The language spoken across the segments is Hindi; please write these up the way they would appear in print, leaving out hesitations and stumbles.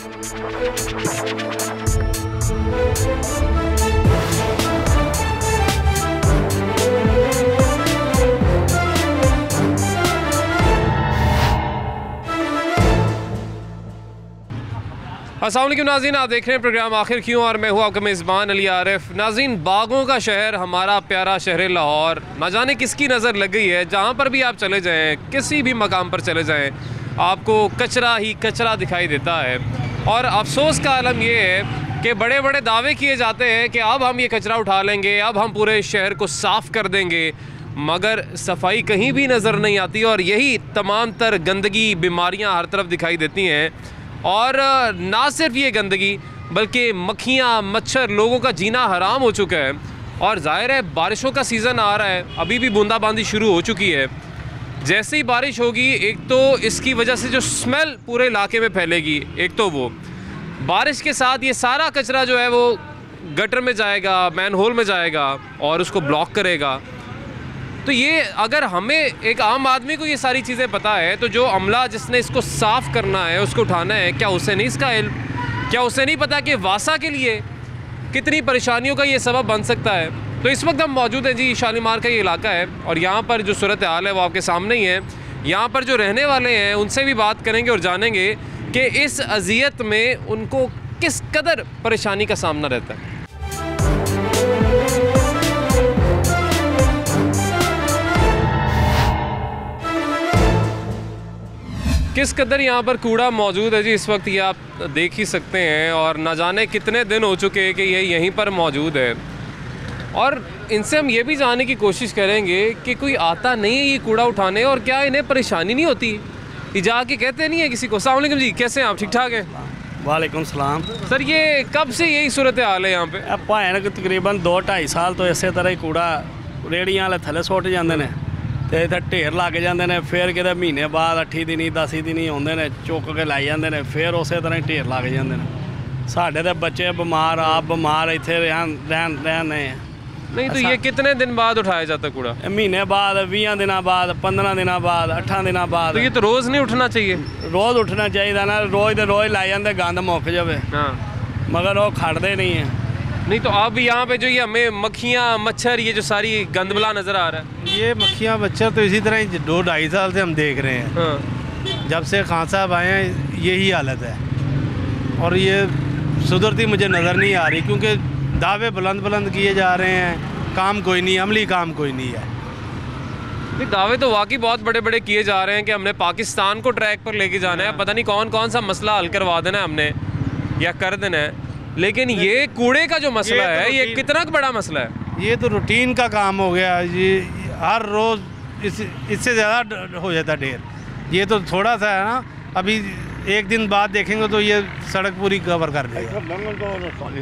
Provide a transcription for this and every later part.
अस्सलाम वालेकुम नाज़रीन, आप देख रहे हैं प्रोग्राम आखिर क्यों और मैं हूँ आपका मेज़बान अली आरिफ। नाज़रीन, बागों का शहर हमारा प्यारा शहर लाहौर, ना जाने किसकी नज़र लग गई है। जहाँ पर भी आप चले जाएँ, किसी भी मकाम पर चले जाएँ, आपको कचरा ही कचरा दिखाई देता है। और अफसोस का आलम ये है कि बड़े बड़े दावे किए जाते हैं कि अब हम ये कचरा उठा लेंगे, अब हम पूरे शहर को साफ़ कर देंगे, मगर सफाई कहीं भी नज़र नहीं आती और यही तमाम तर गंदगी, बीमारियाँ हर तरफ दिखाई देती हैं। और ना सिर्फ ये गंदगी बल्कि मक्खियाँ, मच्छर, लोगों का जीना हराम हो चुका है। और ज़ाहिर है बारिशों का सीज़न आ रहा है, अभी भी बूंदाबांदी शुरू हो चुकी है। जैसे ही बारिश होगी, एक तो इसकी वजह से जो स्मेल पूरे इलाके में फैलेगी, एक तो वो बारिश के साथ ये सारा कचरा जो है वो गटर में जाएगा, मैन होल में जाएगा और उसको ब्लॉक करेगा। तो ये अगर हमें, एक आम आदमी को ये सारी चीज़ें पता है, तो जो अमला जिसने इसको साफ़ करना है, उसको उठाना है, क्या उसे नहीं इसका इल्म? क्या उसे नहीं पता कि वासा के लिए कितनी परेशानियों का ये सबब बन सकता है? तो इस वक्त हम मौजूद हैं जी, शालीमार का ये इलाका है और यहाँ पर जो सूरत हाल है वो आपके सामने ही है। यहाँ पर जो रहने वाले हैं उनसे भी बात करेंगे और जानेंगे कि इस अजियत में उनको किस कदर परेशानी का सामना रहता है। किस कदर यहाँ पर कूड़ा मौजूद है जी इस वक्त, ये आप देख ही सकते हैं। और ना जाने कितने दिन हो चुके हैं कि ये यहीं पर मौजूद है। और इनसे हम ये भी जानने की कोशिश करेंगे कि कोई आता नहीं है ये कूड़ा उठाने, और क्या इन्हें परेशानी नहीं होती? ये जाके कहते नहीं है किसी को? अस्सलाम वालेकुम जी, कैसे हैं आप? ठीक ठाक हैं? वालेकुम सलाम सर, ये कब से यही सूरत हाल है यहाँ पे? भाएं तकरीबन 2-2.5 साल तो इस तरह ही कूड़ा रेहड़ियां वाले थले सुट जाते हैं तो इतने ढेर लग जाते हैं। फिर कितने महीने बाद 8 दिन 10 दिन आते हैं, चुक के लाई जाते हैं, फिर उस तरह ही ढेर लग जाते हैं। साढ़े तो बच्चे बीमार, आप बीमार, इतने रहने। नहीं तो ये कितने दिन बाद उठाया जाता कूड़ा? महीने बाद, 20 दिन बाद, 15 दिन बाद, 8 दिन बाद। तो ये तो रोज़ नहीं उठना चाहिए? रोज़ उठना चाहिए ना, रोज़ तो रोज़ लाई जाते, गंद मुक जाए। हाँ, मगर वो खड़ते नहीं है। नहीं तो अब यहाँ पे जो ये हमें मक्खियाँ, मच्छर, ये जो सारी गंदबला नज़र आ रहा है, ये मक्खियाँ मच्छर तो इसी तरह ही 2-2.5 साल से हम देख रहे हैं। हाँ। जब से खान साहब आए हैं यही हालत है और ये सुधरती मुझे नज़र नहीं आ रही, क्योंकि दावे बुलंद किए जा रहे हैं, काम कोई नहीं, अमली काम कोई नहीं है। नहीं, दावे तो वाकई बहुत बड़े बड़े किए जा रहे हैं कि हमने पाकिस्तान को ट्रैक पर लेके जाना है, पता नहीं कौन कौन सा मसला हल करवा देना है हमने या कर देना है। लेकिन ये कूड़े का जो मसला है, ये कितना बड़ा मसला है? ये तो रूटीन का काम हो गया, ये हर रोज़ इससे ज़्यादा हो जाता ढेर। ये तो थोड़ा सा है ना, अभी एक दिन बाद देखेंगे तो ये सड़क पूरी कवर कर देगा।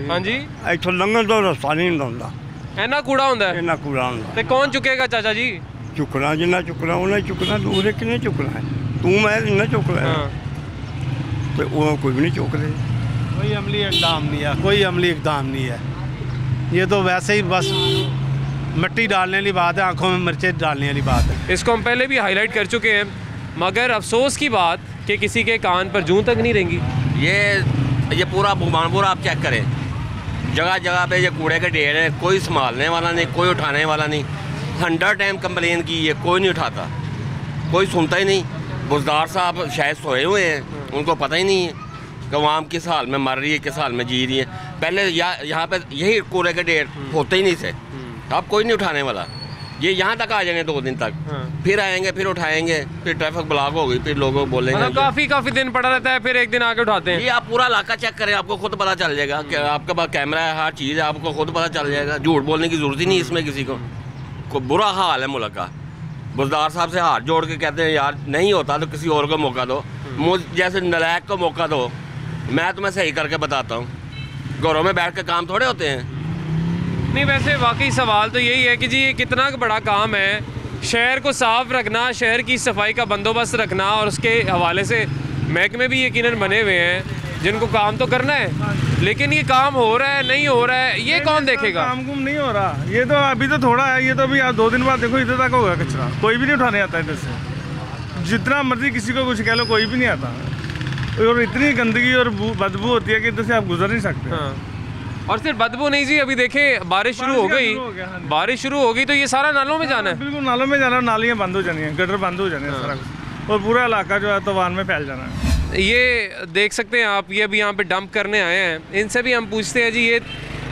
हाँ जी, इतों लंघन तो रस्ता नहीं होता, इन्ना कूड़ा होंदा है? इन्ना कूड़ा होंदा। ते कौन चुकेगा चाचा जी? चुकना जिन्ना चुकना उन्हें चुकना, दूसरे किन्ने चुकना है? तू मैं इन्ना चुकना है तो वो कोई भी नहीं चुक रहे। कोई अमली इकदाम नहीं है, कोई अमली इकदाम नहीं है। ये तो वैसे ही बस मिट्टी डालने वाली बात है, आंखों में मिर्चें डालने वाली बात है। इसको हम पहले भी हाईलाइट कर चुके हैं, मगर अफसोस की बात कि किसी के कान पर जूं तक नहीं रहेंगी। ये पूरा बुमानपुर आप चेक करें, जगह जगह पे ये कूड़े के ढेर हैं, कोई संभालने वाला नहीं, कोई उठाने वाला नहीं। 100 टाइम कंप्लेन की है, कोई नहीं उठाता, कोई सुनता ही नहीं। बुजदार साहब शायद सोए हुए हैं, उनको पता ही नहीं है कि आवाम किस हाल में मर रही है, किस हाल में जी रही है। पहले यहाँ पे यही कूड़े के ढेर होते ही नहीं थे, अब कोई नहीं उठाने वाला। ये यहाँ तक आ जाएंगे 2 दिन तक, फिर आएंगे, फिर उठाएंगे, फिर ट्रैफिक ब्लॉक होगी, फिर लोगों बोलेंगे। मतलब काफ़ी दिन पड़ा रहता है, फिर एक दिन आके उठाते हैं। ये आप पूरा इलाका चेक करें, आपको खुद पता चल जाएगा कि आपके पास कैमरा है, हर चीज़ है, आपको खुद पता चल जाएगा। झूठ बोलने की ज़रूरत ही नहीं इसमें किसी को बुरा हाल है मुल्क का। बुजदार साहब से हाथ जोड़ के कहते हैं यार नहीं होता तो किसी और को मौका दो, मुझ जैसे नलायक को मौका दो, मैं तुम्हें सही करके बताता हूँ। घरों में बैठ के काम थोड़े होते हैं। नहीं, वैसे वाकई सवाल तो यही है कि जी ये कितना बड़ा काम है, शहर को साफ़ रखना, शहर की सफाई का बंदोबस्त रखना, और उसके हवाले से महकमे भी यकीनन बने हुए हैं जिनको काम तो करना है, लेकिन ये काम हो रहा है नहीं हो रहा है ये कौन देखेगा? काम कुम नहीं हो रहा, ये तो अभी तो थोड़ा है, ये तो अभी 2 दिन बाद देखो इधर तक होगा कचरा, कोई भी नहीं उठाने आता इधर से। जितना मर्जी किसी को कुछ कह लो, कोई भी नहीं आता। और इतनी गंदगी और बदबू होती है कि इधर से आप गुजर नहीं सकते। हाँ। और सिर्फ बदबू नहीं जी, अभी देखें बारिश शुरू हो गई, बारिश शुरू हो गई तो ये सारा नालों में जाना है। बिल्कुल नालों में जाना, नालियाँ बंद हो जानी है, गटर बंद हो जाने हैं सारा कुछ, और पूरा इलाका जो है तूफान में फैल जाना है। ये देख सकते हैं आप, ये अभी यहाँ पे डंप करने आए हैं। इनसे भी हम पूछते हैं जी, ये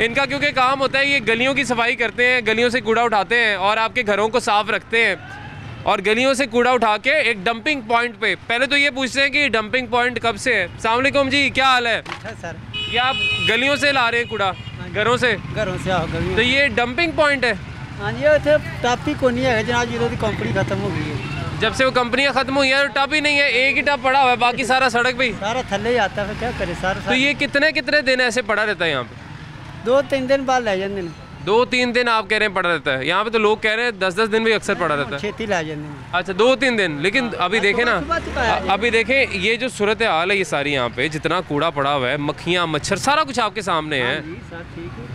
इनका क्योंकि काम होता है, ये गलियों की सफाई करते हैं, गलियों से कूड़ा उठाते हैं और आपके घरों को साफ रखते हैं और गलियों से कूड़ा उठा के एक डंपिंग पॉइंट पे, पहले तो ये पूछते हैं कि डंपिंग पॉइंट कब से है। अस्सलाम वालेकुम जी, क्या हाल है? सर ये आप गलियों से ला रहे हैं कूड़ा, घरों से? घरों से आओ तो ये डंपिंग पॉइंट है? हाँ जी, इतने टप ही को नहीं है जनाब, जो की कंपनी खत्म हो गई है। जब से वो कंपनियां खत्म हुई है टप ही नहीं है, एक ही टप पड़ा हुआ है, बाकी सारा सड़क पे ही। सारा थल्ले ही आता है, फिर क्या करे सारा। तो ये कितने कितने दिन ऐसे पड़ा रहता है यहाँ पे? 2-3 दिन बाद ले जाते हैं। 2-3 दिन आप कह रहे हैं पड़ा रहता है? यहाँ पे तो लोग कह रहे हैं 10-10 दिन भी अक्सर पड़ा रहता है। खेती ले जाते हैं। अच्छा, 2-3 दिन। लेकिन अभी देखें ना, अभी देखें ये जो सूरत हाल है, ये सारी यहाँ पे जितना कूड़ा पड़ा हुआ है, मक्खियाँ मच्छर सारा कुछ आपके सामने है,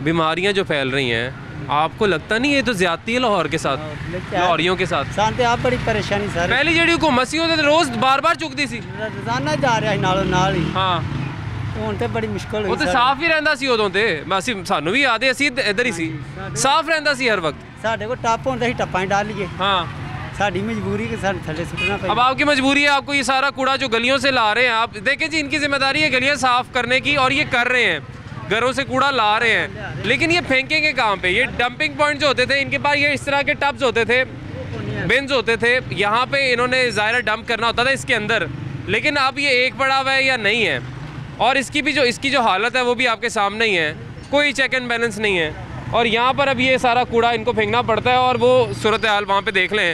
बीमारियाँ जो फैल रही हैं, आपको लगता नहीं ये तो ज्यादती है लाहौर के साथ, लाहौरियों के साथ? शांति आप बड़ी परेशानी सर। पहली जेडी हुकूमत सी तो रोज बार-बार चुकती सी, रोजाना जा रहा है नालों नाल ही। हाँ, ਹੁਣ ਤੇ ਬੜੀ ਮੁਸ਼ਕਲ वो ਹੋਈ तो साफ ही रहता सी उदों ते, ਅਸੀਂ ਸਾਨੂੰ ਵੀ याद है, ਅਸੀਂ इधर ही सी, साफ रहता सी हर वक्त। ਸਾਡੇ ਕੋਲ ਟੱਪ ਹੁੰਦਾ ਸੀ, ਟੱਪਾਂ 'ਚ ਡਾਲ ਲਈਏ। हाँ, ਸਾਡੀ ਮਜਬੂਰੀ कि ਸਾਡੇ ਥੱਲੇ ਸੁੱਟਣਾ अब आपकी मजबूरी है, आपको ये सारा कूड़ा जो गलियों से ला रहे हैं, आप देखें जी, इनकी जिम्मेदारी है गलियां साफ करने की और ये कर रहे हैं, घरों से कूड़ा ला रहे हैं, लेकिन ये फेंकेंगे कहाँ पे? ये डंपिंग पॉइंट जो होते थे इनके पास, ये इस तरह के टब्स होते थे, बिन्स होते थे, यहाँ पे इन्होंने ज़ाहिर डंप करना होता था इसके अंदर, लेकिन अब ये एक पड़ा हुआ है या नहीं है, और इसकी जो हालत है वो भी आपके सामने ही है, कोई चेक एंड बैलेंस नहीं है। और यहाँ पर अब ये सारा कूड़ा इनको फेंकना पड़ता है और वो सूरत हाल वहाँ पे देख लें,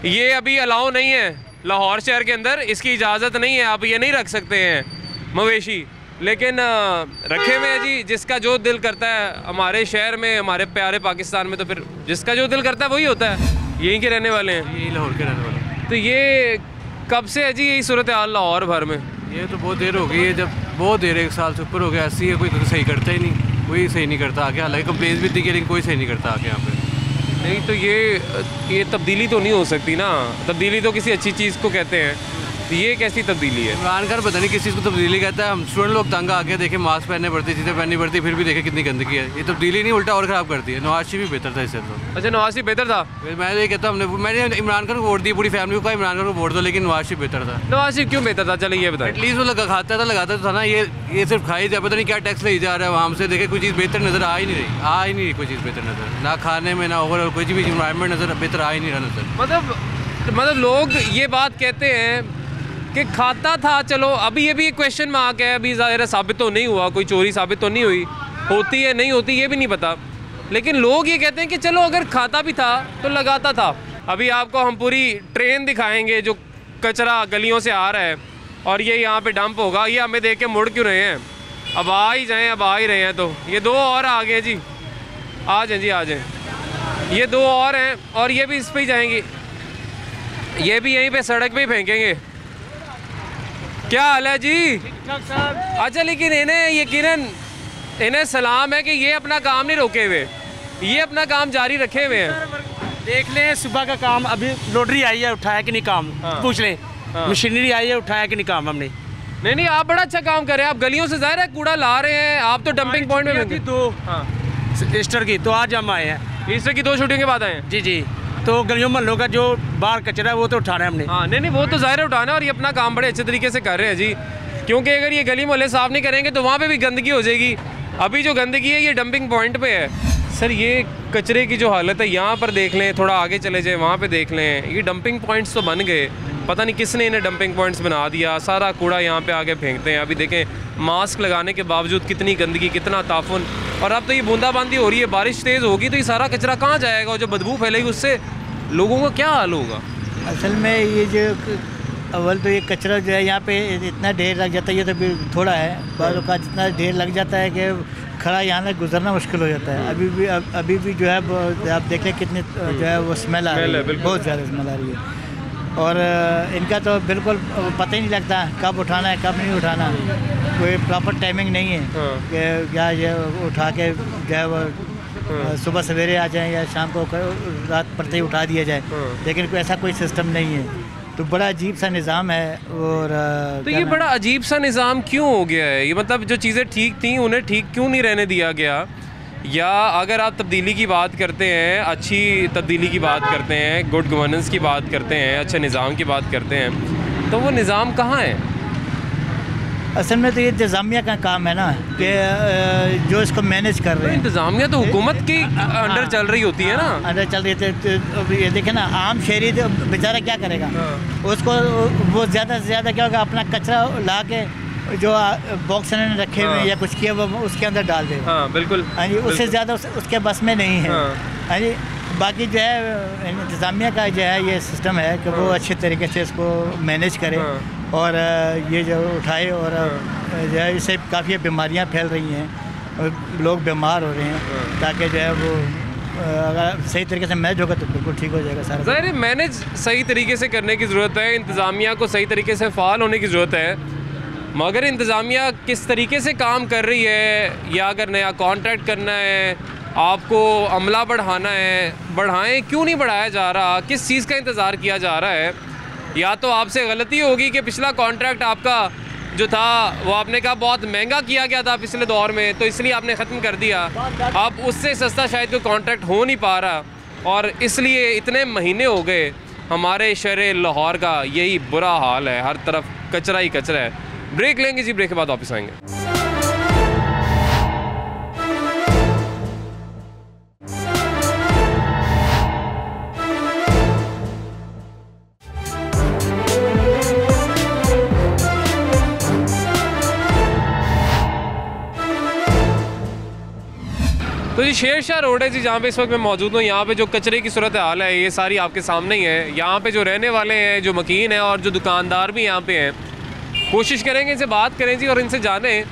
ये अभी अलाउ नहीं है लाहौर शहर के अंदर, इसकी इजाज़त नहीं है, आप ये नहीं रख सकते हैं मवेशी, लेकिन रखे हुए हैं जी, जिसका जो दिल करता है। हमारे शहर में, हमारे प्यारे पाकिस्तान में तो फिर जिसका जो दिल करता है वही होता है, यहीं के रहने वाले हैं, यही लाहौर के रहने वाले। तो ये कब से है जी यही सूरत हाल लाहौर भर में? ये तो बहुत देर हो गई है, जब बहुत देर, 1 साल से ऊपर हो गया, ऐसी है, कोई सही करता ही नहीं, कोई सही नहीं करता आके, हालांकि कंप्लेंट भी दी गई लेकिन कोई सही नहीं करता आके यहाँ पे। नहीं तो ये तब्दीली तो नहीं हो सकती ना, तब्दीली तो किसी अच्छी चीज़ को कहते हैं, तो ये कैसी तब्दीली है? इमरान खान पता नहीं किस चीज़ को तब्दीली कहता है। हम स्टूडेंट लोग तंग आके देखें, मास्क पहनने पड़ती, चीज़ें पहननी पड़ती, फिर भी देखें कितनी गंदगी है। ये तब्दीली नहीं, उल्टा और ख़राब करती है। नवाज शरीफ भी बेहतर था इससे तो। अच्छा, नवाज शरीफ बेहतर था? मैं ये कहता हूँ, मैंने इमरान खान को वोट दी, पूरी फैमिली को कहा इमरान खान को वोट दो, लेकिन नवाज शरीफ बेहतर था। नवाज शरीफ क्यों बेहतर था, चलिए ये बताएं। एटलीस्ट वो लगाता था ना, ये सिर्फ खाई जा, पता नहीं क्या टैक्स ले जा रहा है वहाँ से, देखे कोई चीज़ बेहतर नज़र आ ही नहीं रही, कोई चीज़ बेहतर नज़र, ना खाने में, ना ओवरऑल कोई भी इन्वायरमेंट नज़र बेहतर आ ही नहीं रहा नज़र। मतलब लोग ये बात कहते हैं कि खाता था, चलो अभी ये भी एक क्वेश्चन मार्क है, अभी ज़ाहिर साबित तो नहीं हुआ, कोई चोरी साबित तो नहीं हुई, होती है नहीं होती ये भी नहीं पता, लेकिन लोग ये कहते हैं कि चलो अगर खाता भी था तो लगाता था। अभी आपको हम पूरी ट्रेन दिखाएंगे जो कचरा गलियों से आ रहा है और ये यहाँ पे डंप होगा, ये हमें देख के मुड़ क्यों रहे हैं? अब आ ही जाएँ, अब आ ही रहे हैं, तो ये 2 और आ गए जी, आ जाएँ जी, आ जाएँ, ये 2 और हैं और ये भी इस पर ही जाएंगी, ये भी यहीं पे सड़क पे ही फेंकेंगे। क्या हाल है जी? अच्छा, लेकिन इन्हें सलाम है कि ये अपना काम नहीं रोके हुए, ये अपना काम जारी रखे हुए हैं। देख लें, सुबह का काम, अभी लोडरी आई है, उठाया कि नहीं काम, पूछ लें, मशीनरी आई है, उठाया कि नहीं काम हमने। नहीं, आप बड़ा अच्छा काम कर रहे हैं, आप गलियों से ज़ाहिर है कूड़ा ला रहे हैं, आप तो डंपिंग पॉइंट में 2 ईस्टर की, तो आज हम आए हैं। ईस्टर की 2 छुट्टियों के बाद आए हैं जी, तो गलियों मोहल्लों का जो बाहर कचरा है वो तो उठाना है हमने। हाँ, नहीं, वो तो ज़ाहिर उठाना है और ये अपना काम बड़े अच्छे तरीके से कर रहे हैं जी, क्योंकि अगर ये गली मोहल्ले साफ़ नहीं करेंगे तो वहाँ पे भी गंदगी हो जाएगी। अभी जो गंदगी है ये डंपिंग पॉइंट पे है। सर, ये कचरे की जो हालत है यहाँ पर देख लें, थोड़ा आगे चले जाएँ वहाँ पे देख लें, ये डंपिंग पॉइंट्स तो बन गए, पता नहीं किसने इन्हें डंपिंग पॉइंट्स बना दिया, सारा कूड़ा यहाँ पे आके फेंकते हैं। अभी देखें, मास्क लगाने के बावजूद कितनी गंदगी, कितना ताफुन, और अब तो ये बूंदाबांदी हो रही है, बारिश तेज़ होगी तो ये सारा कचरा कहाँ जाएगा, और जो बदबू फैलेगी उससे लोगों का क्या हाल होगा? असल में ये जो अव्वल तो ये कचरा जो है यहाँ पे इतना ढेर लग जाता है, ये तो थोड़ा है, बालों का जितना ढेर लग जाता है कि खड़ा यहाँ से गुजरना मुश्किल हो जाता है। अभी भी जो है आप देख लें कितनी जो है वो स्मेल आ रही है, बहुत ज़्यादा स्मेल आ रही है, और इनका तो बिल्कुल पता ही नहीं लगता कब उठाना है कब नहीं उठाना, कोई प्रॉपर टाइमिंग नहीं है कि क्या ये उठा के जो है वो सुबह सवेरे आ जाए या शाम को रात पड़ते ही उठा दिया जाए, लेकिन कोई ऐसा कोई सिस्टम नहीं है। तो बड़ा अजीब सा निज़ाम है। और तो ये बड़ा अजीब सा निज़ाम क्यों हो गया है? ये मतलब जो चीज़ें ठीक थी उन्हें ठीक क्यों नहीं रहने दिया गया? या अगर आप तब्दीली की बात करते हैं, अच्छी तब्दीली की बात करते हैं, गुड गवर्नेंस की बात करते हैं, अच्छे निज़ाम की बात करते हैं, तो वो निज़ाम कहाँ है? असल में तो ये इंतज़ामिया का काम है ना कि जो इसको मैनेज कर रहे हैं। इंतज़ामिया तो हुकूमत के अंडर चल रही होती है ना, अंदर चल रही थी। तो ये देखें ना, आम शहरी तो बेचारा क्या करेगा? उसको वो ज़्यादा से ज़्यादा क्या होगा, अपना कचरा ला के जो बॉक्स ने रखे हुए या कुछ किया वो उसके अंदर डाल देगा। हाँ बिल्कुल। हाँ जी, उससे ज़्यादा उसके बस में नहीं है। हाँ जी, बाकी जो है इंतज़ामिया का जो है ये सिस्टम है कि वो अच्छे तरीके से इसको मैनेज करे और ये जो उठाए। और जो है इससे काफ़ी बीमारियां फैल रही हैं और लोग बीमार हो रहे हैं, ताकि जो है वो अगर सही तरीके से मैनेज होगा तो बिल्कुल ठीक हो जाएगा सारा। ज़ाहिर है मैनेज सही तरीके से करने की ज़रूरत है, इंतज़ामिया को सही तरीके से फ़ाल होने की ज़रूरत है। मगर इंतज़ामिया किस तरीके से काम कर रही है, या अगर नया कॉन्ट्रैक्ट करना है, आपको अमला बढ़ाना है, बढ़ाएं, क्यों नहीं बढ़ाया जा रहा? किस चीज़ का इंतज़ार किया जा रहा है? या तो आपसे गलती होगी कि पिछला कॉन्ट्रैक्ट आपका जो था वो आपने कहा बहुत महंगा किया गया था पिछले दौर में, तो इसलिए आपने ख़त्म कर दिया। अब उससे सस्ता शायद कोई कॉन्ट्रैक्ट हो नहीं पा रहा और इसलिए इतने महीने हो गए हमारे शहर लाहौर का यही बुरा हाल है, हर तरफ कचरा ही कचरा है। ब्रेक लेंगे जी, ब्रेक के बाद वापस आएंगे। तो जी शेरशाह रोड है जी, जहाँ पे इस वक्त मैं मौजूद हूँ। यहाँ पे जो कचरे की सूरत हाल है ये सारी आपके सामने ही है। यहाँ पे जो रहने वाले हैं, जो मकीन हैं और जो दुकानदार भी यहाँ पे हैं, कोशिश करेंगे इनसे बात करें जी और इनसे जानें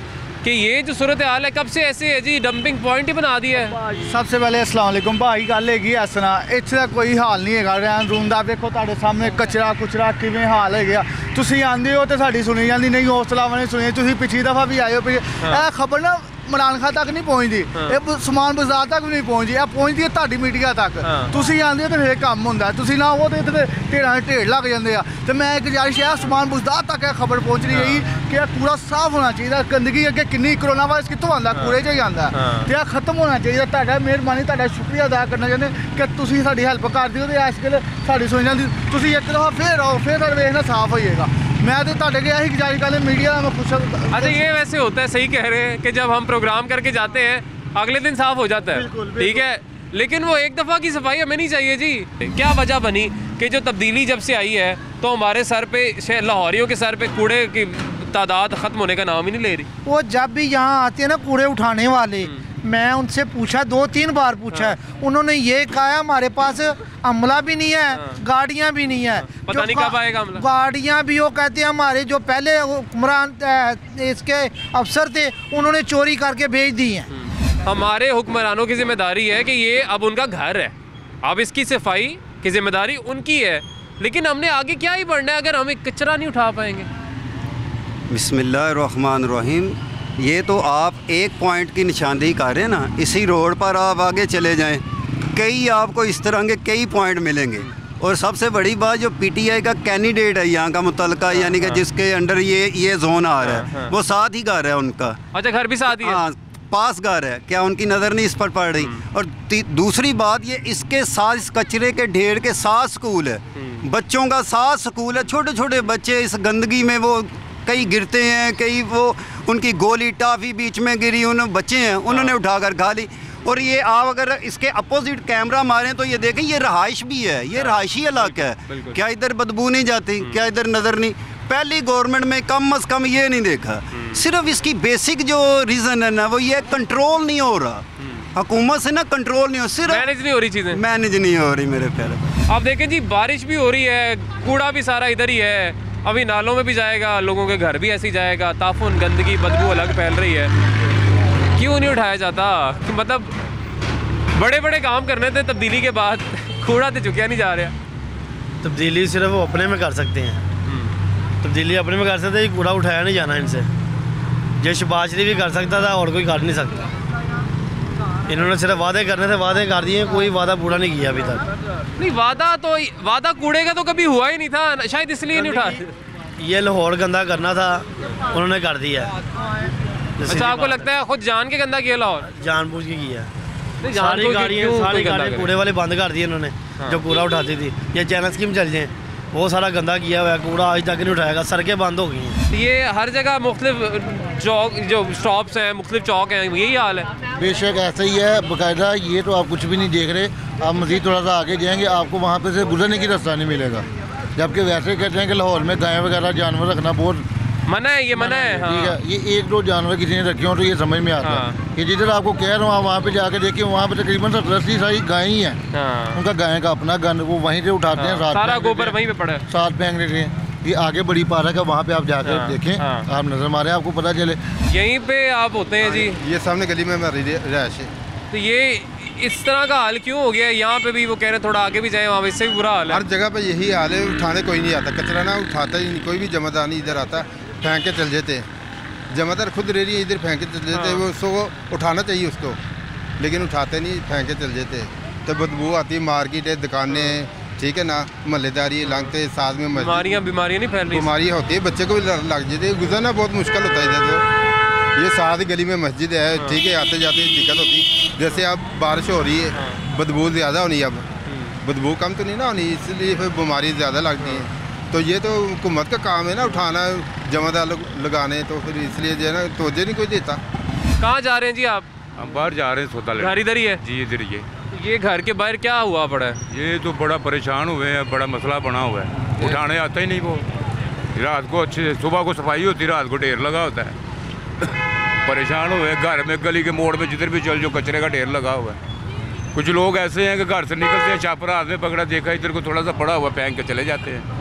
कि ये जो सूरत हाल है कब से ऐसे है जी, डंपिंग पॉइंट ही बना दिया है। सबसे पहले अस्सलाम वालेकुम भाई, गल हैगी इस तरह इत्थे कोई हाल नहीं है रहन रूम का। देखो तुहाडे सामने कचरा कुचरा किवें हाल है। तुसीं आंदे हो तो साडी सुनी जाती नहीं, उस तरह नहीं सुनी। तुसीं पिछली दफ़ा भी आए हो, यह खबर ना मरान खां तक नहीं पहुँचती, ये समान बाजार तक भी नहीं पहुँचती, यह पहुँचती है तुहाडी मीडिया तक। तुसीं आंदे हो तो फिर काम होंदा, तुसीं ना हो तो इत्थे ढेरां दे ढेर लग जाते हैं। तो मैं एक गुजारिश है समान बाजार तक यह खबर पहुँच रही है कि यह कूड़ा साफ होना चाहिए। गंदगी अगे किन्नी कोरोना वायरस कितों आंदा, कूड़े च ही आंदा, तो यह खत्म होना चाहिए। तुहाडा मेहरबानी, तुहाडा शुक्रिया अदा करना चाहते कि तुसीं साडी हेल्प कर दिओ। तो इस गल साडी सुनी जाती, तुसीं एक दफ़ा फिर आओ, फिर साढ़े वेखना साफ हो जाएगा। मैं तो तुहाडे अगे यही गुजारिश कर मीडिया में खुश। अच्छा ये वैसे होता है, सही कह रहे हैं कि जब हम प्रोग्राम करके जाते हैं अगले दिन साफ हो जाता है, ठीक है, लेकिन वो एक दफ़ा की सफाई हमें नहीं चाहिए जी। क्या वजह बनी कि जो तब्दीली जब से आई है तो हमारे सर पे, लाहौरियों के सर पे कूड़े की तादाद ख़त्म होने का नाम ही नहीं ले रही? वो जब भी यहाँ आते हैं ना कूड़े उठाने वाले, मैं उनसे पूछा, 2-3 बार पूछा, उन्होंने ये कहा है हमारे पास अमला भी नहीं है, गाड़ियाँ भी नहीं है। पता नहीं कब आएगा अमला। गाड़ियाँ भी वो कहते हैं हमारे जो पहले हुक्मरान इसके अफसर थे उन्होंने चोरी करके भेज दी हैं। हमारे हुक्मरानों की जिम्मेदारी है कि ये अब उनका घर है, अब इसकी सफाई की जिम्मेदारी उनकी है, लेकिन हमने आगे क्या ही बढ़ना है अगर हम एक कचरा नहीं उठा पाएंगे। बिस्मिल्लाहिर्रहमानिर्रहीम। ये तो आप एक पॉइंट की निशानदेही कर रहे हैं ना, इसी रोड पर आप आगे चले जाएं, कई आपको इस तरह के कई पॉइंट मिलेंगे। और सबसे बड़ी बात, जो पीटीआई का कैंडिडेट है यहाँ का मुतलका, यानी कि जिसके अंडर ये जोन आ रहा है, वो साथ ही घर है उनका। अच्छा, घर भी साथ ही है? हाँ, पास घर है। क्या उनकी नज़र नहीं इस पर पड़ रही? और दूसरी बात, ये इसके साथ, इस कचरे के ढेर के साथ स्कूल है, बच्चों का साथ स्कूल है। छोटे छोटे बच्चे इस गंदगी में वो कई गिरते हैं, कई वो उनकी गोली टाफ़ी बीच में गिरी, उन बच्चे हैं उन्होंने उठाकर खा ली। और ये आप अगर इसके अपोजिट कैमरा मारें तो ये देखें, ये रहाइश भी है, ये रहायशी इलाका है। क्या इधर बदबू नहीं जाती? क्या इधर नज़र नहीं? पहली गवर्नमेंट में कम अज़ कम ये नहीं देखा। सिर्फ इसकी बेसिक जो रीज़न है ना, वो ये कंट्रोल नहीं हो रहा, हुकूमत से ना कंट्रोल नहीं हो, सिर्फ मैनेज नहीं हो रही चीज़ें, मैनेज नहीं हो रही मेरे प्यारे। आप देखें जी, बारिश भी हो रही है, कूड़ा भी सारा इधर ही है, अभी नालों में भी जाएगा, लोगों के घर भी ऐसे ही जाएगा, ताफुन, गंदगी, बदबू अलग फैल रही है। क्यों नहीं उठाया जाता? कि मतलब बड़े बड़े काम करने थे तब्दीली के बाद, कूड़ा तो चुकिया नहीं जा रहा। तब्दीली सिर्फ वो अपने में कर सकते हैं, तब्दीली अपने में कर सकते हैं, कूड़ा उठाया नहीं जाना इनसे। जो शहबाज शरीफ भी कर सकता था और कोई कर नहीं सकता। इन्होंने सिर्फ वादे करने थे, वादे कर दिए, कोई वादा पूरा नहीं किया अभी तक। नहीं, वादा कूड़े का तो कभी हुआ ही नहीं था, शायद इसलिए नहीं उठा। ये लाहौर गंदा करना था, उन्होंने कर दिया। अच्छा, आपको लगता है खुद जान के गंदा किया लाहौर? जानबूझ के किया। सारी गाड़ियाँ कूड़े वाले बंद कर दिए इन्होंने, जो कूड़ा उठाती थी। ये चैनल स्कीम चल जाए, बहुत सारा गंदा किया हुआ है, कूड़ा आज तक नहीं उठाएगा, सड़कें बंद हो गई हैं। ये हर जगह मुख्तलिफ चौक, जो स्टॉप्स हैं, मुख्तलिफ चौक हैं, यही हाल है? बेशक ऐसा ही है बाकायदा। ये तो आप कुछ भी नहीं देख रहे, आप मज़ीद थोड़ा सा आगे जाएंगे आपको वहाँ पे से गुजरने की रास्ता नहीं मिलेगा। जबकि वैसे कहते हैं कि लाहौर में गाय वगैरह जानवर रखना बहुत मना है, ये मना है। ठीक है, ये एक दो जानवर किसी ने रखे हो तो ये समझ में आता है कि जिधर आपको कह रहा हूँ आप वहाँ पे जाके देखिए, वहाँ पे तकरीबन 70-80 सारी गाय ही हैं। उनका गाय का अपना गंद वो वहीं से उठाते हैं, सारा गोबर वहीं पे पड़ा है, साथ फेंक देते हैं। ये आगे बड़ी पार्क है, वहाँ पे आप जाकर देखें, आप नजर मारें, आपको पता चले। यहीं पे आप होते हैं जी? ये सामने गली में हमारी रिहायश है। तो ये इस तरह का हाल क्यों हो गया है? यहाँ पे भी वो कह रहे थोड़ा आगे भी जाए, वहाँ इससे भी बुरा हाल है। हर जगह पे यही हाल है, उठाने कोई नहीं आता, कचरा ना उठाता ही नहीं, कोई भी जमादार नहीं इधर आता, फेंक के चल जाते हैं। जमादार खुद रेडी इधर फेंक के चल जाते हैं, वो उसको उठाना चाहिए उसको, लेकिन उठाते नहीं, फेंक के चल जाते हैं। तो बदबू आती है, मार्केट है, दुकानें हैं, ठीक है ना, महल्लेदारी लंघते साथ में बीमारियाँ नहीं फैल रही? बीमारियाँ होती है, बच्चे को भी लग जाती है, गुजरना बहुत मुश्किल होता है इधर। तो ये साथ ही गली में मस्जिद है, ठीक है, आते जाते दिक्कत होती। जैसे अब बारिश हो रही है, बदबू ज़्यादा होनी है, अब बदबू कम तो नहीं ना होनी, इसलिए फिर बीमारी ज़्यादा लगती है। तो ये तो हुकूमत का काम है ना, उठाना, जमादार लगाने, तो फिर इसलिए जो है ना तोजह नहीं कोई देता। कहाँ जा रहे हैं जी आप? हम बाहर जा रहे हैं, सौदा लेने। घर इधर ही है जी? इधर ही है। ये घर के बाहर क्या हुआ पड़ा है? ये तो बड़ा परेशान हुए हैं, बड़ा मसला बना हुआ है, उठाने आता ही नहीं वो। रात को अच्छे, सुबह को सफाई होती, रात को ढेर लगा होता है। परेशान हुए, घर में गली के मोड़ में जिधर भी चल जो कचरे का ढेर लगा हुआ है। कुछ लोग ऐसे हैं कि घर से निकलते हैं, छापरा हाथ में पकड़ा, देखा इधर को थोड़ा सा पड़ा हुआ, फेंक के चले जाते हैं।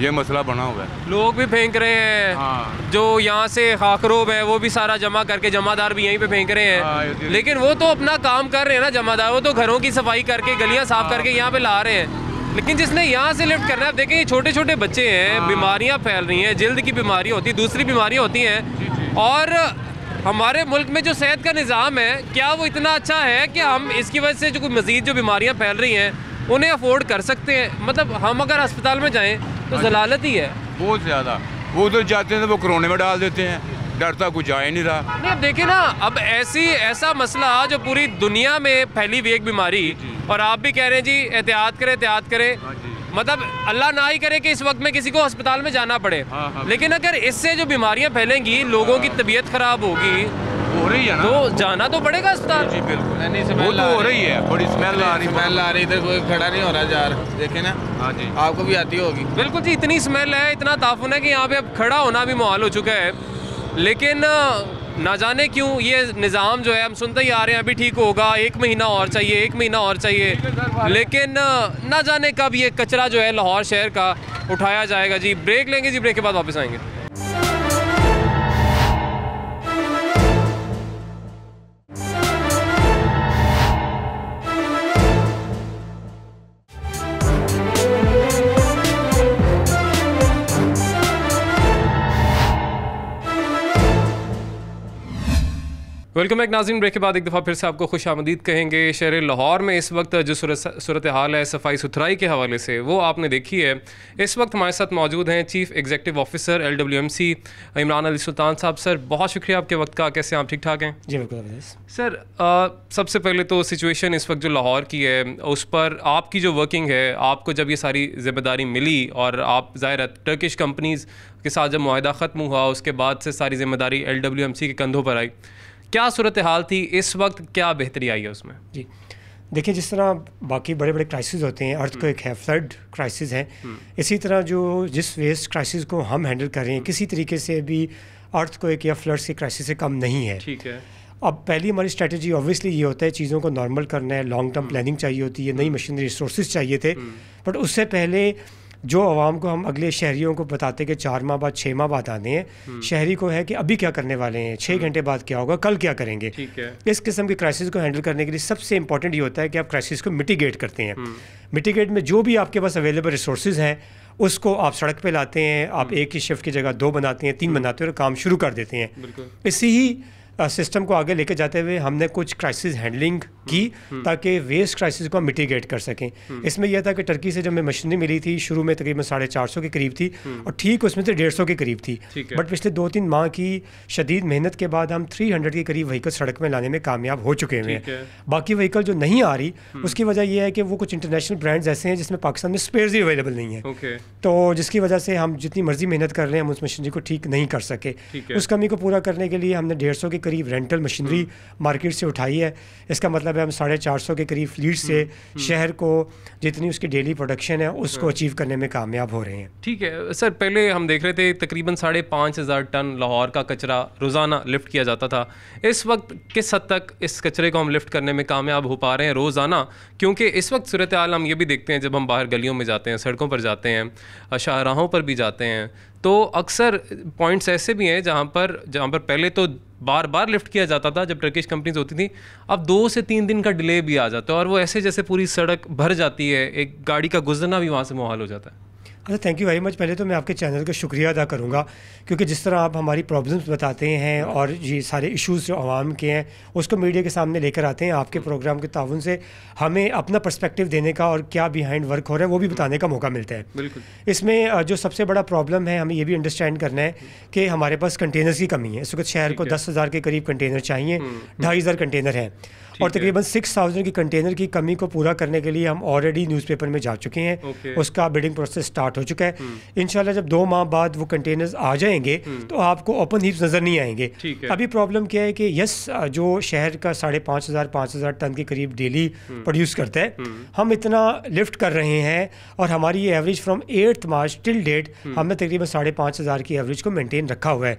ये मसला बना हुआ है। लोग भी फेंक रहे हैं, जो यहाँ से खाकरोब है वो भी सारा जमा करके, जमादार भी यहीं पे फेंक रहे हैं। लेकिन वो तो अपना काम कर रहे हैं ना जमादार, वो तो घरों की सफाई करके, गलियाँ साफ करके यहाँ पे ला रहे हैं। लेकिन जिसने यहाँ से लिफ्ट करना है, आप देखें ये छोटे छोटे बच्चे हैं, बीमारियाँ फैल रही हैं, जल्द की बीमारी होती है, दूसरी बीमारियाँ होती हैं। और हमारे मुल्क में जो सेहत का निज़ाम है, क्या वो इतना अच्छा है कि हम इसकी वजह से जो मज़ीद जो बीमारियाँ फैल रही हैं उन्हें अफोर्ड कर सकते हैं? मतलब हम अगर अस्पताल में जाएं तो जलालत ही है बहुत ज़्यादा। वो तो जाते हैं तो वो कोरोना में डाल देते हैं, डरता कुछ आ ही नहीं रहा। नहीं, अब देखिए ना, अब ऐसा मसला जो पूरी दुनिया में फैली हुई एक बीमारी, और आप भी कह रहे हैं जी एहतियात करें। मतलब अल्लाह ना ही करे कि इस वक्त में किसी को अस्पताल में जाना पड़े। लेकिन अगर इससे जो बीमारियां फैलेंगी, लोगों की तबीयत खराब होगी, हो रही है ना, तो जाना तो पड़ेगा अस्पताल। जी बिल्कुल, वो तो हो रही है, बड़ी स्मेल आ रही, इधर कोई खड़ा नहीं हो रहा जा रहा, देखे ना। हाँ जी, आपको भी आती होगी। बिल्कुल जी, इतनी स्मेल है, इतना ताफुन है कि यहाँ पे अब खड़ा होना भी मुहाल हो चुका है। लेकिन ना जाने क्यों ये निज़ाम जो है, हम सुनते ही आ रहे हैं अभी ठीक होगा, 1 महीना और चाहिए, लेकिन ना जाने कब ये कचरा जो है लाहौर शहर का उठाया जाएगा। जी ब्रेक लेंगे, जी ब्रेक के बाद वापस आएंगे। वेलकम बैक नाज़रीन, ब्रेक के बाद एक दफ़ा फिर से आपको खुश आमदीद कहेंगे। शहर लाहौर में इस वक्त जो सूरत हाल है सफाई सुथराई के हवाले से, वो आपने देखी है। इस वक्त हमारे साथ मौजूद हैं chief executive officer LWMC Imran Ali Sultan साहब। सर बहुत शुक्रिया आपके वक्त का, कैसे आप ठीक ठाक हैं? जी बिल्कुल सर। सबसे पहले तो सिचुएशन इस वक्त जो लाहौर की है, उस पर आपकी जो वर्किंग है, आपको जब ये सारी जिम्मेदारी मिली और आप ज़ाहिर टर्किश कंपनीज़ के साथ जब मुआहदा ख़त्म हुआ, उसके बाद से सारी जिम्मेदारी LWMC के कंधों पर आई, क्या सूरत हाल थी इस वक्त, क्या बेहतरी आई है उसमें? जी देखिए, जिस तरह बाकी बड़े बड़े क्राइसिस होते हैं, अर्थक्वेक है, फ्लड क्राइसिस है, इसी तरह जिस वेस्ट क्राइसिस को हम हैंडल कर रहे हैं, किसी तरीके से भी अर्थक्वेक या फ्लड्स के क्राइसिस से कम नहीं है। ठीक है। अब पहली हमारी स्ट्रेटजी ऑब्वियसली ये होता है, चीज़ों को नॉर्मल करना है, लॉन्ग टर्म प्लानिंग चाहिए होती है, नई मशीनरी रिसोर्सेज चाहिए थे। बट उससे पहले जो आवाम को हम अगले शहरियों को बताते कि 4 माह बाद 6 माह बाद आने हैं, शहरी को है कि अभी क्या करने वाले हैं, 6 घंटे बाद क्या होगा, कल क्या करेंगे। ठीक है। इस किस्म के क्राइसिस को हैंडल करने के लिए सबसे इंपॉर्टेंट ये होता है कि आप क्राइसिस को मिटिगेट करते हैं। मिटिगेट में जो भी आपके पास अवेलेबल रिसोर्सेज हैं उसको आप सड़क पे लाते हैं, आप एक ही शिफ्ट की जगह 2 बनाते हैं, 3 बनाते हैं और काम शुरू कर देते हैं। इसी ही सिस्टम को आगे लेके जाते हुए हमने कुछ क्राइसिस हैंडलिंग की ताकि वेस्ट क्राइसिस को मिटिगेट कर सकें। इसमें यह था कि टर्की से जब हमें मशीनरी मिली थी शुरू में तकरीबन 450 के करीब थी और ठीक उसमें से 150 के करीब थी, बट पिछले 2-3 माह की शदीद मेहनत के बाद हम 300 के करीब व्हीकल सड़क में लाने में कामयाब हो चुके हैं। बाकी व्हीकल जो नहीं आ रही उसकी वजह यह है कि वो कुछ इंटरनेशनल ब्रांड्स ऐसे हैं जिसमें पाकिस्तान में स्पेयर्स ही अवेलेबल नहीं है, तो जिसकी वजह से हम जितनी मर्जी मेहनत कर रहे हैं हम उस मशीनरी को ठीक नहीं कर सके। उस कमी को पूरा करने के लिए हमने 150 के करीब रेंटल मशीनरी मार्केट से उठाई है। इसका मतलब है हम 450 के करीब फ्लीट से शहर को जितनी उसकी डेली प्रोडक्शन है उसको अचीव करने में कामयाब हो रहे हैं। ठीक है सर, पहले हम देख रहे थे तकरीबन 5,500 टन लाहौर का कचरा रोज़ाना लिफ्ट किया जाता था। इस वक्त किस हद तक इस कचरे को हम लिफ्ट करने में कामयाब हो पा रहे हैं रोज़ाना? क्योंकि इस वक्त सूरत हाल हम ये भी देखते हैं जब हम बाहर गलियों में जाते हैं, सड़कों पर जाते हैं, शाहराहों पर भी जाते हैं, तो अक्सर पॉइंट्स ऐसे भी हैं जहाँ पर पहले तो बार बार लिफ्ट किया जाता था जब टर्किश कंपनीज होती थी, अब 2 से 3 दिन का डिले भी आ जाता है और वो ऐसे जैसे पूरी सड़क भर जाती है, एक गाड़ी का गुजरना भी वहाँ से मुहाल हो जाता है। अच्छा, थैंक यू वेरी मच। पहले तो मैं आपके चैनल का शुक्रिया अदा करूँगा क्योंकि जिस तरह आप हमारी प्रॉब्लम्स बताते हैं और ये सारे इश्यूज़ जो आवाम के हैं उसको मीडिया के सामने लेकर आते हैं, आपके प्रोग्राम के ताउन से हमें अपना पर्सपेक्टिव देने का और क्या बिहाइंड वर्क हो रहा है वो भी बताने का मौका मिलता है। बिल्कुल। इसमें जो सबसे बड़ा प्रॉब्लम है हमें ये भी अंडरस्टैंड करना है कि हमारे पास कंटेनर्स की कमी है। इस वक्त शहर को 10,000 के करीब कंटेनर चाहिए, 2,500 कंटेनर हैं और तकरीबन 6,000 की कंटेनर की कमी को पूरा करने के लिए हम ऑलरेडी न्यूज़पेपर में जा चुके हैं। उसका बिडिंग प्रोसेस स्टार्ट हो चुका है। इंशाल्लाह जब 2 माह बाद वो कंटेनर्स आ जाएंगे तो आपको ओपन हीप्स नज़र नहीं आएंगे। अभी प्रॉब्लम क्या है कि जो शहर का 5,500 टन के करीब डेली प्रोड्यूस करता है, हम इतना लिफ्ट कर रहे हैं और हमारी ये average from 8 March till date हमने तकरीबन 5,500 की एवरेज को मेंटेन रखा हुआ है।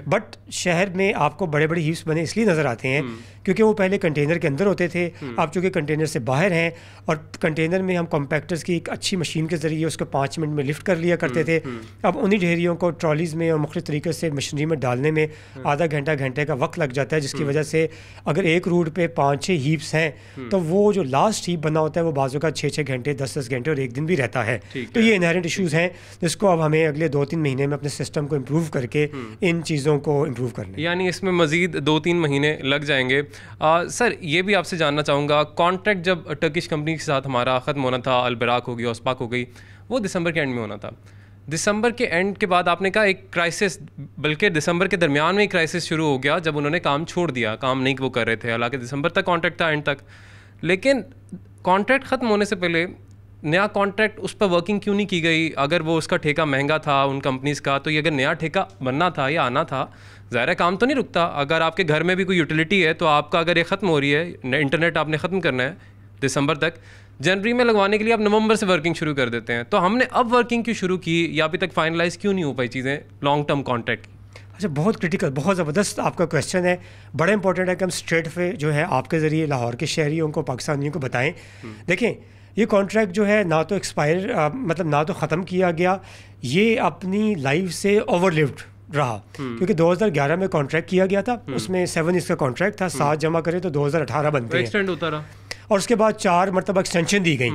बट शहर में आपको बड़े बड़े हीप्स बने इसलिए नज़र आते हैं क्योंकि वो पहले कंटेनर के अंदर होते थे, अब चूँकि कंटेनर से बाहर हैं और कंटेनर में हम कॉम्पैक्टर्स की एक अच्छी मशीन के ज़रिए उसको 5 मिनट में लिफ्ट कर लिया करते थे। अब उन्हीं ढेरियों को ट्रॉलीज़ में और मुख्तलिफ तरीके से मशीनरी में डालने में आधा घंटे का वक्त लग जाता है, जिसकी वजह से अगर एक रूट पे 5-6 हीप्स हैं तो वो जो लास्ट हीप बना होता है वो बाजू का 6-6 घंटे 10-10 घंटे और एक दिन भी रहता है। तो ये इनहेरेंट इशूज़ हैं जिसको अब हमें अगले 2-3 महीने में अपने सिस्टम को इम्प्रूव करके इन चीज़ों को इम्प्रूव करना, यानी इसमें मज़ीद 2-3 महीने लग जाएंगे। सर ये भी आपसे जानना चाहूँगा, कॉन्ट्रैक्ट जब टर्किश कंपनी के साथ हमारा ख़त्म होना था, अलबराक हो गई, ऑस्पाक हो गई, वो दिसंबर के एंड में होना था। दिसंबर के एंड के बाद आपने कहा एक क्राइसिस, बल्कि दिसंबर के दरमियान में एक क्राइसिस शुरू हो गया जब उन्होंने काम छोड़ दिया, काम नहीं वो कर रहे थे। हालांकि दिसंबर तक कॉन्ट्रैक्ट था, एंड तक, लेकिन कॉन्ट्रैक्ट ख़त्म होने से पहले नया कॉन्ट्रैक्ट उस पर वर्किंग क्यों नहीं की गई? अगर वो उसका ठेका महंगा था उन कंपनीज़ का, तो ये अगर नया ठेका बनना था या आना था, ज़ाहिर काम तो नहीं रुकता। अगर आपके घर में भी कोई यूटिलिटी है तो आपका अगर ये ख़त्म हो रही है, इंटरनेट आपने ख़त्म करना है दिसंबर तक, जनवरी में लगवाने के लिए आप नवंबर से वर्किंग शुरू कर देते हैं, तो हमने अब वर्किंग क्यों शुरू की या अभी तक फाइनलाइज क्यों नहीं हो पाई चीज़ें लॉन्ग टर्म कॉन्ट्रैक्ट? अच्छा, बहुत क्रिटिकल, बहुत ज़बरदस्त आपका क्वेश्चन है। बड़ा इंपॉर्टेंट है कि हम स्ट्रेट पे जो है आपके ज़रिए लाहौर के शहरियों को, पाकिस्तानियों को बताएं। देखें, ये कॉन्ट्रैक्ट जो है ना तो एक्सपायर मतलब ना तो ख़त्म किया गया, ये अपनी लाइफ से ओवरलिव्ड रहा क्योंकि 2011 में कॉन्ट्रैक्ट किया गया था, उसमें 7 इसका कॉन्ट्रैक्ट था, 7 जमा करें तो 2018 बनते हैं, एक्सटेंड होता रहा और उसके बाद 4 मरतबा एक्सटेंशन दी गई।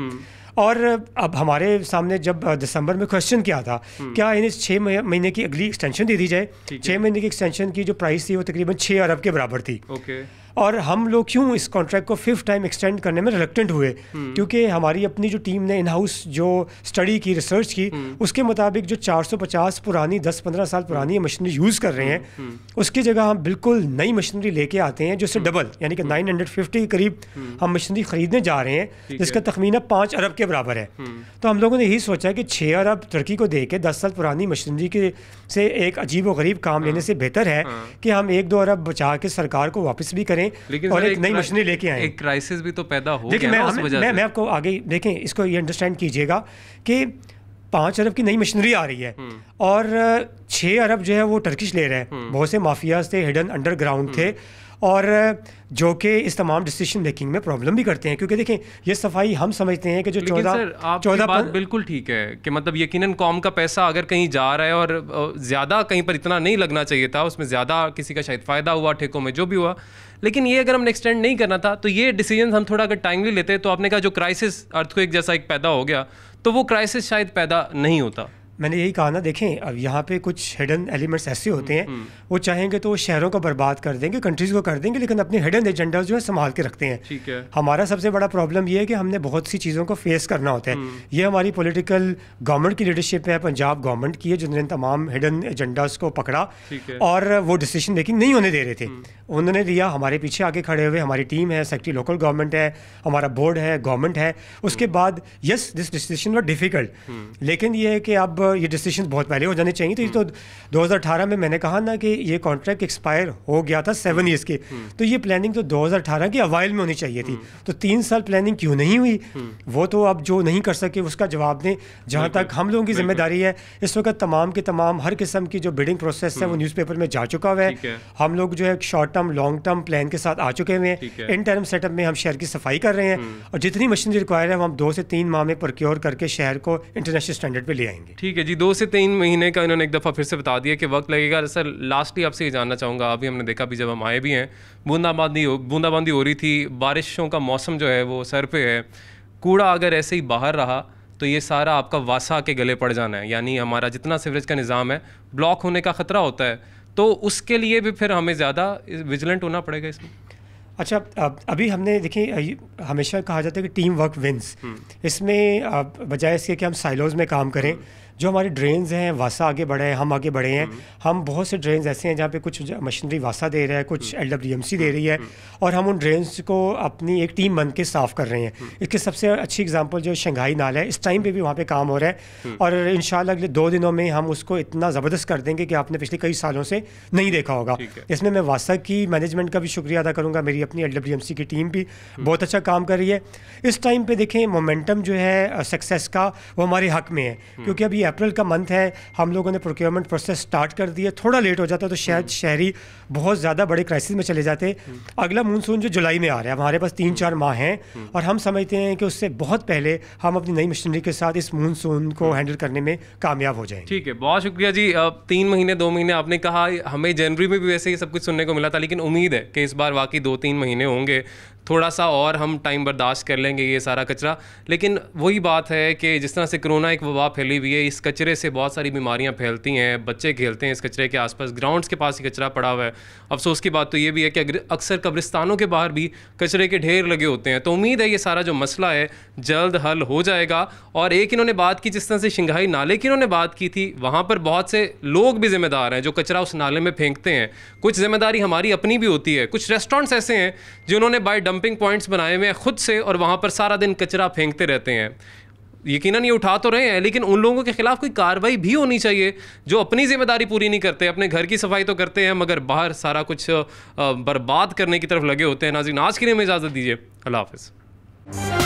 और अब हमारे सामने जब दिसंबर में क्वेश्चन किया था क्या इन्हें 6 महीने की अगली एक्सटेंशन दे दी जाए। 6 महीने की एक्सटेंशन की जो प्राइस थी वो तकरीबन 6 अरब के बराबर थी। और हम लोग क्यों इस कॉन्ट्रैक्ट को 5th टाइम एक्सटेंड करने में रिलक्टेंट हुए, क्योंकि हमारी अपनी जो टीम ने इन हाउस जो स्टडी की, रिसर्च की, उसके मुताबिक जो 450 पुरानी 10-15 साल पुरानी मशीनरी यूज़ कर रहे हैं उसकी जगह हम बिल्कुल नई मशीनरी लेके आते हैं जो उससे डबल यानी कि 950 के करीब हम मशीनरी ख़रीदने जा रहे हैं, जिसका तखमीना 5 अरब के बराबर है। तो हम लोगों ने यही सोचा कि 6 अरब तुर्की को दे के 10 साल पुरानी मशीनरी के से एक अजीब व गरीब काम लेने से बेहतर है कि हम 1-2 अरब बचा के सरकार को वापस भी करें और एक नई मशीनरी लेके आए। एक क्राइसिस भी तो पैदा हो देखिए, गया उस वजह से। मैं आपको आगे देखें, इसको ये अंडरस्टैंड कीजिएगा कि 5 अरब की नई मशीनरी आ रही है और 6 अरब जो है वो टर्किश ले रहे हैं। बहुत से माफियाज थे, हिडन अंडरग्राउंड थे और जो कि इस तमाम डिसीजन मेकिंग में प्रॉब्लम भी करते हैं, क्योंकि देखें ये सफाई हम समझते हैं कि जो 14 बात बिल्कुल ठीक है कि मतलब यकीनन कौम का पैसा अगर कहीं जा रहा है और ज़्यादा कहीं पर इतना नहीं लगना चाहिए था, उसमें ज़्यादा किसी का शायद फ़ायदा हुआ, ठेकों में जो भी हुआ, लेकिन ये अगर हमने एक्सटेंड नहीं करना था तो ये डिसीजन हम थोड़ा अगर टाइमली लेते तो आपने कहा जो क्राइसिस अर्थक्वेक जैसा एक पैदा हो गया तो वो क्राइसिस शायद पैदा नहीं होता। मैंने यही कहा ना, देखें अब यहाँ पे कुछ हिडन एलिमेंट्स ऐसे होते हैं, वो चाहेंगे तो शहरों को बर्बाद कर देंगे, कंट्रीज़ को कर देंगे, लेकिन अपने हिडन एजेंडा जो है संभाल के रखते हैं। ठीक है। हमारा सबसे बड़ा प्रॉब्लम ये है कि हमने बहुत सी चीज़ों को फेस करना होता है। ये हमारी पॉलिटिकल गवर्नमेंट की लीडरशिप है, पंजाब गवर्नमेंट की है, जिन्होंने तमाम हिडन एजेंडाज को पकड़ा और वो डिसीजन मेकिंग नहीं होने दे रहे थे, उन्होंने लिया। हमारे पीछे आके खड़े हुए हमारी टीम है, सेक्रेटरी लोकल गवर्नमेंट है, हमारा बोर्ड है, गवर्नमेंट है। उसके बाद yes this decision were difficult, लेकिन ये है कि अब ये डिसीजन बहुत पहले हो जाने चाहिए। तो ये तो 2018 में मैंने कहा ना कि ये कॉन्ट्रैक्ट एक्सपायर हो गया था 7 ईयर्स के, तो ये प्लानिंग तो 2018 के अवाइल में होनी चाहिए थी। तो 3 साल प्लानिंग क्यों नहीं हुई? वो तो अब जो नहीं कर सके उसका जवाब दें। जहाँ तक हम लोगों की जिम्मेदारी है, इस वक्त तमाम के तमाम हर किस्म की जो बिडिंग प्रोसेस है वो न्यूज़पेपर में जा चुका हुआ है। हम लोग जो है short term long term plan के साथ आ चुके हुए हैं। इन टर्म सेटअप में हम शहर की सफाई कर रहे हैं और जितनी मशीनरी रिक्वायर है वो हम 2 से 3 माह में प्रोक्योर करके शहर को इंटरनेशनल स्टैंडर्ड पे ले आएंगे। ठीक है जी, 2 से 3 महीने का इन्होंने एक दफ़ा फिर से बता दिया कि वक्त लगेगा। सर लास्टली आपसे ये जानना चाहूँगा, अभी हमने देखा, अभी जब हम आए भी हैं, बूंदाबांदी हो रही थी, बारिशों का मौसम जो है वो सर पे है, कूड़ा अगर ऐसे ही बाहर रहा तो ये सारा आपका वासा के गले पड़ जाना है, यानी हमारा जितना सीवरेज का निज़ाम है ब्लॉक होने का ख़तरा होता है। तो उसके लिए भी फिर हमें ज़्यादा विजिलेंट होना पड़ेगा इसमें। अच्छा, अभी हमने देखिए, हमेशा कहा जाता है कि टीम वर्क विंस। इसमें बजाय इसके कि हम साइलोज़ में काम करें, जो हमारी ड्रेन्स हैं वासा आगे बढ़े हैं, हम आगे बढ़े हैं। हम बहुत से ड्रेन्स ऐसे हैं जहाँ पे कुछ मशीनरी वासा दे रहा है, कुछ LWMC दे रही है, और हम उन ड्रेन्स को अपनी एक टीम बन के साफ़ कर रहे हैं। इसकी सबसे अच्छी एग्जांपल जो शंघाई नाला है, इस टाइम पे भी वहाँ पे काम हो रहा है और इंशाल्लाह अगले 2 दिनों में हम उसको इतना ज़बरदस्त कर देंगे कि आपने पिछले कई सालों से नहीं देखा होगा। इसमें मैं वासा की मैनेजमेंट का भी शुक्रिया अदा करूँगा, मेरी अपनी LWMC की टीम भी बहुत अच्छा काम कर रही है। इस टाइम पर देखें, मोमेंटम जो है सक्सेस का वो हमारे हक़ में है, क्योंकि अभी अप्रैल का मंथ है, हम लोगों ने प्रोक्योरमेंट प्रोसेस स्टार्ट कर दिया। थोड़ा लेट हो जाता तो शायद शहरी बहुत ज़्यादा बड़े क्राइसिस में चले जाते। अगला मानसून जो जुलाई में आ रहा है, हमारे पास 3-4 माह हैं और हम समझते हैं कि उससे बहुत पहले हम अपनी नई मशीनरी के साथ इस मानसून को हैंडल करने में कामयाब हो जाएंगे। ठीक है, बहुत शुक्रिया जी। अब 3 महीने 2 महीने आपने कहा, हमें जनवरी में भी वैसे ही सब कुछ सुनने को मिला था, लेकिन उम्मीद है कि इस बार वाकई 2-3 महीने होंगे, थोड़ा सा और हम टाइम बर्दाश्त कर लेंगे ये सारा कचरा। लेकिन वही बात है कि जिस तरह से कोरोना एक वबा फैली हुई है, इस कचरे से बहुत सारी बीमारियां फैलती हैं, बच्चे खेलते हैं इस कचरे के आसपास, ग्राउंड्स के पास ही कचरा पड़ा हुआ है। अफसोस की बात तो ये भी है कि अक्सर कब्रिस्तानों के बाहर भी कचरे के ढेर लगे होते हैं। तो उम्मीद है ये सारा जो मसला है जल्द हल हो जाएगा। और एक इन्होंने बात की, जिस तरह से शंघाई नाले की इन्होंने बात की थी, वहाँ पर बहुत से लोग भी जिम्मेदार हैं जो कचरा उस नाले में फेंकते हैं। कुछ जिम्मेदारी हमारी अपनी भी होती है। कुछ रेस्टोरेंट्स ऐसे हैं जिन्होंने बाय डंपिंग पॉइंट्स बनाए हुए हैं खुद से, और वहाँ पर सारा दिन कचरा फेंकते रहते हैं। यकीनन ये उठा तो रहे हैं, लेकिन उन लोगों के खिलाफ कोई कार्रवाई भी होनी चाहिए जो अपनी जिम्मेदारी पूरी नहीं करते। अपने घर की सफाई तो करते हैं मगर बाहर सारा कुछ बर्बाद करने की तरफ लगे होते हैं। नाज़रीन, आज के लिए हमें इजाज़त दीजिए। अल्लाह हाफ़िज़।